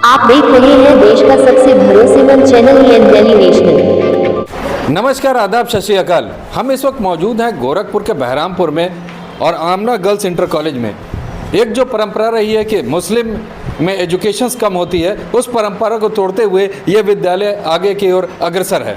आप देख रहे हैं देश का सबसे भरोसेमंद चैनल डेली नेशनल। नमस्कार, आदाब, सत श्री अकाल। हम इस वक्त मौजूद हैं गोरखपुर के बहरामपुर में और आमना गर्ल्स इंटर कॉलेज में। एक जो परंपरा रही है कि मुस्लिम में एजुकेशंस कम होती है, उस परंपरा को तोड़ते हुए ये विद्यालय आगे की ओर अग्रसर है।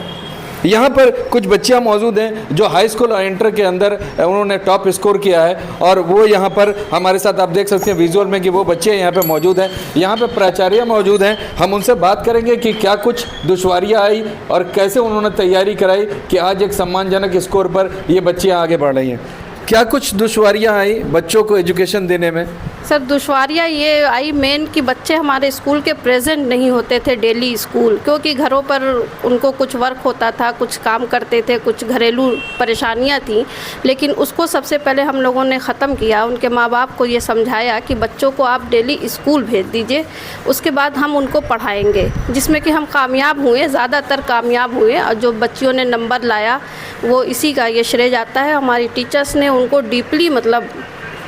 यहाँ पर कुछ बच्चियाँ मौजूद हैं जो हाई स्कूल और इंटर के अंदर उन्होंने टॉप स्कोर किया है और वो यहाँ पर हमारे साथ आप देख सकते हैं विजुअल में कि वो बच्चे यहाँ पे मौजूद हैं। यहाँ पे प्राचार्य मौजूद हैं। हम उनसे बात करेंगे कि क्या कुछ दुश्वारियाँ आई और कैसे उन्होंने तैयारी कराई कि आज एक सम्मानजनक स्कोर पर ये बच्चियाँ आगे बढ़ रही हैं। क्या कुछ दुश्वारियाँ आई बच्चों को एजुकेशन देने में? सर, दुश्वारियाँ ये आई मेन कि बच्चे हमारे स्कूल के प्रेजेंट नहीं होते थे डेली स्कूल, क्योंकि घरों पर उनको कुछ वर्क होता था, कुछ काम करते थे, कुछ घरेलू परेशानियाँ थी। लेकिन उसको सबसे पहले हम लोगों ने ख़त्म किया। उनके माँ बाप को ये समझाया कि बच्चों को आप डेली स्कूल भेज दीजिए, उसके बाद हम उनको पढ़ाएंगे, जिसमें कि हम कामयाब हुए, ज़्यादातर कामयाब हुए। और जो बच्चियों ने नंबर लाया वो इसी का ये श्रेय जाता है। हमारी टीचर्स ने उनको डीपली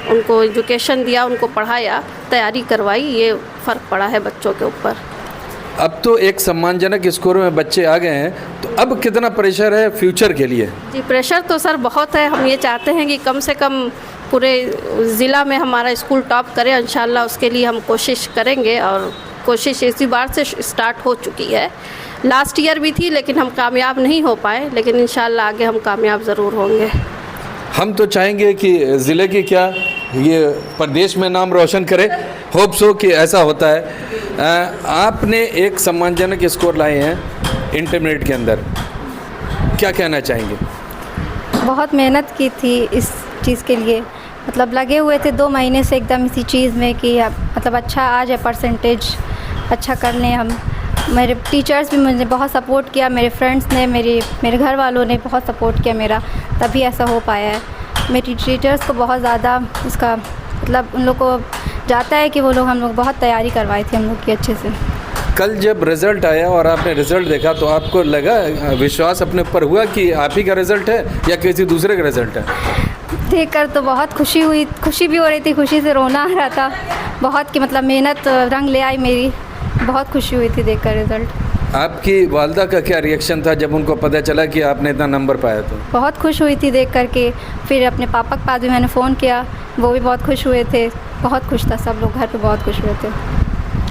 उनको एजुकेशन दिया, उनको पढ़ाया, तैयारी करवाई, ये फ़र्क पड़ा है बच्चों के ऊपर। अब तो एक सम्मानजनक स्कोर में बच्चे आ गए हैं, तो अब कितना प्रेशर है फ्यूचर के लिए? जी, प्रेशर तो सर बहुत है। हम ये चाहते हैं कि कम से कम पूरे ज़िला में हमारा स्कूल टॉप करे। इंशाल्लाह उसके लिए हम कोशिश करेंगे और कोशिश इसी बार से स्टार्ट हो चुकी है। लास्ट ईयर भी थी लेकिन हम कामयाब नहीं हो पाए, लेकिन इंशाल्लाह आगे हम कामयाब ज़रूर होंगे। हम तो चाहेंगे कि ज़िले की क्या ये प्रदेश में नाम रोशन करे। होप सो कि ऐसा होता है। आपने एक सम्मानजनक स्कोर लाए हैं इंटरमीडिएट के अंदर, क्या कहना चाहेंगे? बहुत मेहनत की थी इस चीज़ के लिए, मतलब लगे हुए थे 2 महीने से एकदम इसी चीज़ में कि मतलब अच्छा आ जाए, परसेंटेज अच्छा कर लें हम। मेरे टीचर्स भी मुझे बहुत सपोर्ट किया, मेरे फ्रेंड्स ने, मेरे घर वालों ने बहुत सपोर्ट किया मेरा, तभी ऐसा हो पाया है। मेरी टीचर्स को बहुत ज़्यादा इसका मतलब उन लोग को जाता है कि वो लोग हम लोग बहुत तैयारी करवाई थी हम लोग की अच्छे से। कल जब रिज़ल्ट आया और आपने रिज़ल्ट देखा तो आपको लगा, विश्वास अपने ऊपर हुआ कि आप ही का रिज़ल्ट है या किसी दूसरे का रिज़ल्ट है? देखकर तो बहुत खुशी हुई, खुशी भी हो रही थी, खुशी से रोना आ रहा था बहुत, कि मतलब मेहनत रंग ले आई मेरी। बहुत खुशी हुई थी देखकर रिज़ल्ट। आपकी वालदा का क्या रिएक्शन था जब उनको पता चला कि आपने इतना नंबर पाया? तो बहुत खुश हुई थी देख कर के। फिर अपने पापा के पास भी मैंने फ़ोन किया, वो भी बहुत खुश हुए थे। बहुत खुश था, सब लोग घर पे बहुत खुश हुए थे।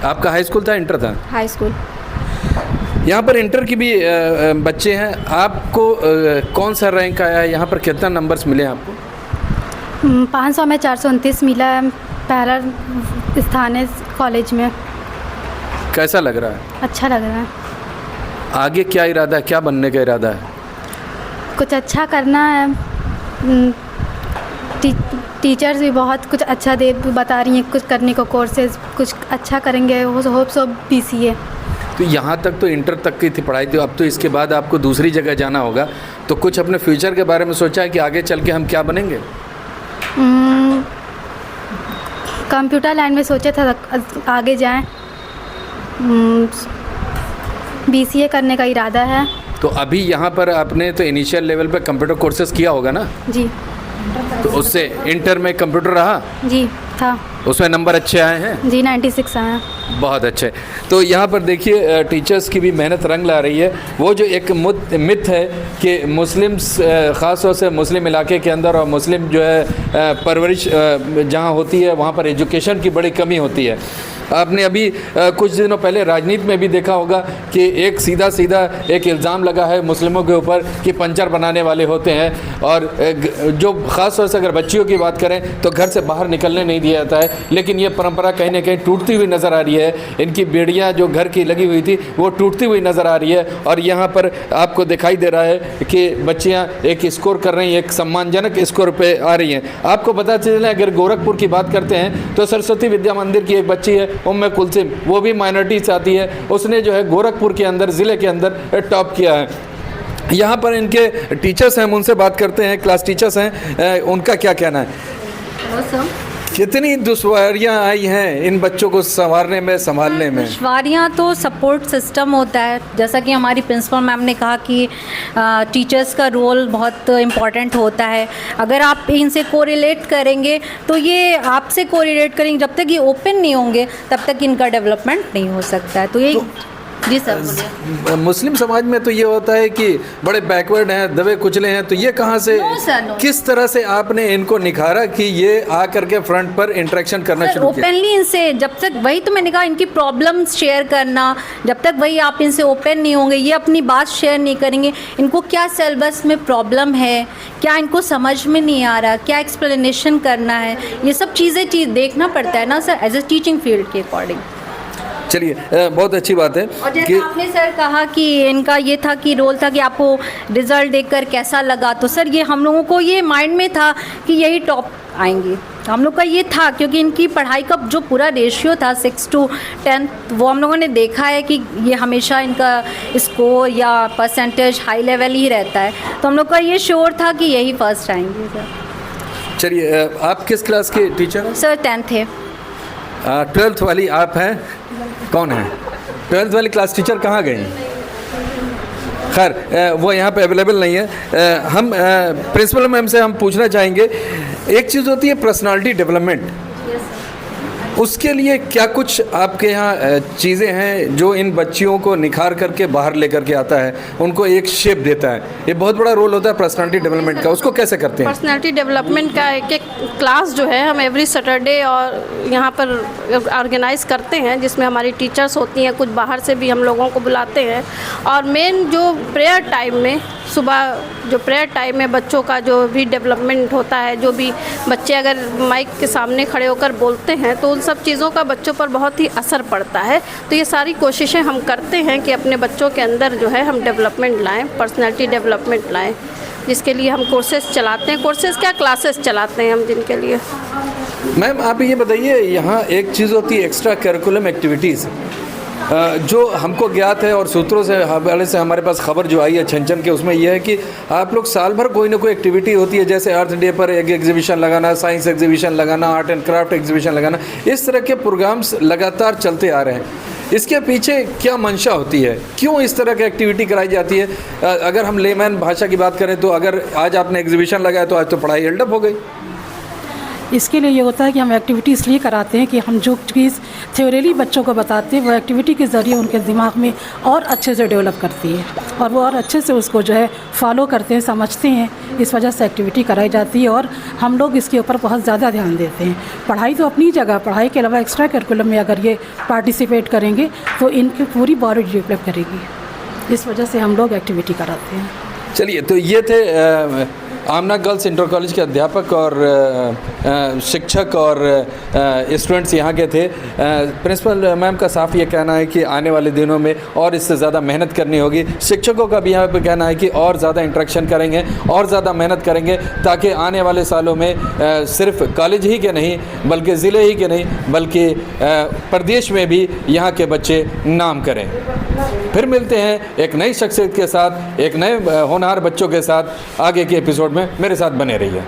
आपका हाई स्कूल था, इंटर था? High school. यहाँ पर इंटर की भी बच्चे हैं। आपको कौन सा रैंक आया है? यहाँ पर कितना नंबर्स मिले आपको? 500 में 429 मिला है, पहला स्थान है कॉलेज में। कैसा लग रहा है? अच्छा लग रहा है। आगे क्या इरादा है, क्या बनने का इरादा है? कुछ अच्छा करना है। टीचर्स भी बहुत कुछ अच्छा बता रही हैं, कुछ करने को कोर्सेज कुछ अच्छा करेंगे, वो होप सो BCA। तो यहाँ तक तो इंटर तक की थी पढ़ाई, तो अब तो इसके बाद आपको दूसरी जगह जाना होगा, तो कुछ अपने फ्यूचर के बारे में सोचा है कि आगे चल के हम क्या बनेंगे? कंप्यूटर लाइन में सोचा था आगे जाएं। BCA करने का इरादा है। तो अभी यहाँ पर आपने तो इनिशियल लेवल पे कंप्यूटर कोर्सेज किया होगा ना? जी। तो उससे इंटर में कंप्यूटर रहा? जी था। उसमें नंबर अच्छे आए हैं? जी 96 आए हैं। बहुत अच्छे। तो यहाँ पर देखिए टीचर्स की भी मेहनत रंग ला रही है। वो जो एक मिथ है कि मुस्लिम्स ख़ास तौर से मुस्लिम इलाके के अंदर और मुस्लिम जो है परवरिश जहाँ होती है वहाँ पर एजुकेशन की बड़ी कमी होती है। आपने अभी कुछ दिनों पहले राजनीति में भी देखा होगा कि एक सीधा एक इल्ज़ाम लगा है मुस्लिमों के ऊपर कि पंचर बनाने वाले होते हैं, और जो ख़ास तौर से अगर बच्चियों की बात करें तो घर से बाहर निकलने नहीं दिया जाता है। लेकिन ये परंपरा कहीं ना कहीं टूटती हुई नज़र आ रही है। इनकी बेड़ियाँ जो घर की लगी हुई थी वो टूटती हुई नज़र आ रही है, और यहाँ पर आपको दिखाई दे रहा है कि बच्चियाँ एक स्कोर कर रही हैं, एक सम्मानजनक स्कोर पे आ रही हैं। आपको पता चले अगर गोरखपुर की बात करते हैं तो सरस्वती विद्या मंदिर की एक बच्ची है उम्मे कुलसिम, वो भी माइनॉरिटी से आती है, उसने जो है गोरखपुर के अंदर ज़िले के अंदर टॉप किया है। यहाँ पर इनके टीचर्स हैं, हम उनसे बात करते हैं, क्लास टीचर्स हैं, उनका क्या कहना है? कितनी दुश्वारियां आई हैं इन बच्चों को संवारने में, संभालने में? दुश्वारियाँ तो सपोर्ट सिस्टम होता है, जैसा कि हमारी प्रिंसिपल मैम ने कहा कि टीचर्स का रोल बहुत इम्पॉर्टेंट होता है। अगर आप इनसे कोरिलेट करेंगे तो ये आपसे कोरिलेट करेंगे, जब तक ये ओपन नहीं होंगे तब तक इनका डेवलपमेंट नहीं हो सकता है। तो ये जी सर बोलिए। मुस्लिम समाज में तो ये होता है कि बड़े बैकवर्ड हैं, दबे कुचले हैं, तो ये कहाँ से, No, sir, no. किस तरह से आपने इनको निखारा कि ये आ करके फ्रंट पर इंटरेक्शन करना शुरू किया? ओपनली इनसे जब तक, वही तो मैंने कहा, इनकी प्रॉब्लम्स शेयर करना, जब तक वही आप इनसे ओपन नहीं होंगे, ये अपनी बात शेयर नहीं करेंगे, इनको क्या सिलेबस में प्रॉब्लम है, क्या इनको समझ में नहीं आ रहा, क्या एक्सप्लेनेशन करना है, ये सब चीज़ें देखना पड़ता है ना sir, as a teaching field के अकॉर्डिंग। चलिए, बहुत अच्छी बात है और जैसे कि आपने सर कहा कि इनका ये था कि रोल था कि आपको रिजल्ट देखकर कैसा लगा, तो सर ये हम लोगों को ये माइंड में था कि यही टॉप आएंगे, हम लोग का ये था, क्योंकि इनकी पढ़ाई का जो पूरा रेशियो था 6 to 10, वो हम लोगों ने देखा है कि ये हमेशा इनका स्कोर या परसेंटेज हाई लेवल ही रहता है, तो हम लोग का ये श्योर था कि यही फर्स्ट आएंगे सर। चलिए, आप किस क्लास के टीचर हैं? सर 10th है। 12th वाली आप हैं? कौन है 12th वाली क्लास टीचर? कहाँ गई? खैर, वो यहाँ पे अवेलेबल नहीं है। हम प्रिंसिपल मैम से हम पूछना चाहेंगे, एक चीज़ होती है पर्सनालिटी डेवलपमेंट, उसके लिए क्या कुछ आपके यहाँ चीज़ें हैं जो इन बच्चियों को निखार करके बाहर लेकर के आता है, उनको एक शेप देता है? ये बहुत बड़ा रोल होता है पर्सनालिटी डेवलपमेंट का, उसको कैसे करते हैं? पर्सनालिटी डेवलपमेंट का एक क्लास जो है हम एवरी सैटरडे और यहाँ पर ऑर्गेनाइज करते हैं, जिसमें हमारी टीचर्स होती हैं, कुछ बाहर से भी हम लोगों को बुलाते हैं। और मेन जो प्रेयर टाइम में, सुबह जो प्रेयर टाइम में बच्चों का जो भी डेवलपमेंट होता है, जो भी बच्चे अगर माइक के सामने खड़े होकर बोलते हैं तो उन सब चीज़ों का बच्चों पर बहुत ही असर पड़ता है। तो ये सारी कोशिशें हम करते हैं कि अपने बच्चों के अंदर जो है हम डेवलपमेंट लाएँ, पर्सनैलिटी डेवलपमेंट लाएँ, जिसके लिए हम कोर्सेज चलाते हैं। कोर्सेज क्या, क्लासेस चलाते हैं हम जिनके लिए। मैम, आप ये बताइए, यहाँ एक चीज़ होती है एक्स्ट्रा करिकुलम एक्टिविटीज़, जो हमको ज्ञात है और सूत्रों से हवाले से हमारे पास खबर जो आई है छन के, उसमें यह है कि आप लोग साल भर कोई ना कोई एक्टिविटी होती है, जैसे अर्थ डे पर एक एग्जीबिशन लगाना, साइंस एग्जीबिशन लगाना, आर्ट एंड क्राफ्ट एग्जीबिशन लगाना, इस तरह के प्रोग्राम्स लगातार चलते आ रहे हैं। इसके पीछे क्या मंशा होती है, क्यों इस तरह की एक्टिविटी कराई जाती है? अगर हम लेमैन भाषा की बात करें तो अगर आज आपने एग्जीबिशन लगाया तो आज तो पढ़ाई हेल्डअप हो गई। इसके लिए ये होता है कि हम एक्टिविटी इसलिए कराते हैं कि हम जो चीज़ थ्योरेली बच्चों को बताते हैं वो एक्टिविटी के ज़रिए उनके दिमाग में और अच्छे से डेवलप करती है और वो और अच्छे से उसको जो है फॉलो करते हैं, समझते हैं। इस वजह से एक्टिविटी कराई जाती है और हम लोग इसके ऊपर बहुत ज़्यादा ध्यान देते हैं। पढ़ाई तो अपनी जगह, पढ़ाई के अलावा एक्स्ट्रा करिकुलम में अगर ये पार्टिसिपेट करेंगे तो इनकी पूरी बॉडी डेवलप करेगी। इस वजह से हम लोग एक्टिविटी कराते हैं। चलिए, तो ये थे आमना गर्ल्स इंटर कॉलेज के अध्यापक और शिक्षक और स्टूडेंट्स यहाँ के थे। प्रिंसिपल मैम का साफ ये कहना है कि आने वाले दिनों में और इससे ज़्यादा मेहनत करनी होगी। शिक्षकों का भी यहाँ पे कहना है कि और ज़्यादा इंटरेक्शन करेंगे और ज़्यादा मेहनत करेंगे, ताकि आने वाले सालों में सिर्फ कॉलेज ही के नहीं बल्कि ज़िले ही के नहीं बल्कि प्रदेश में भी यहाँ के बच्चे नाम करें। फिर मिलते हैं एक नई शख्सियत के साथ, एक नए होनहार बच्चों के साथ। आगे के एपिसोड में मेरे साथ बने रहिए।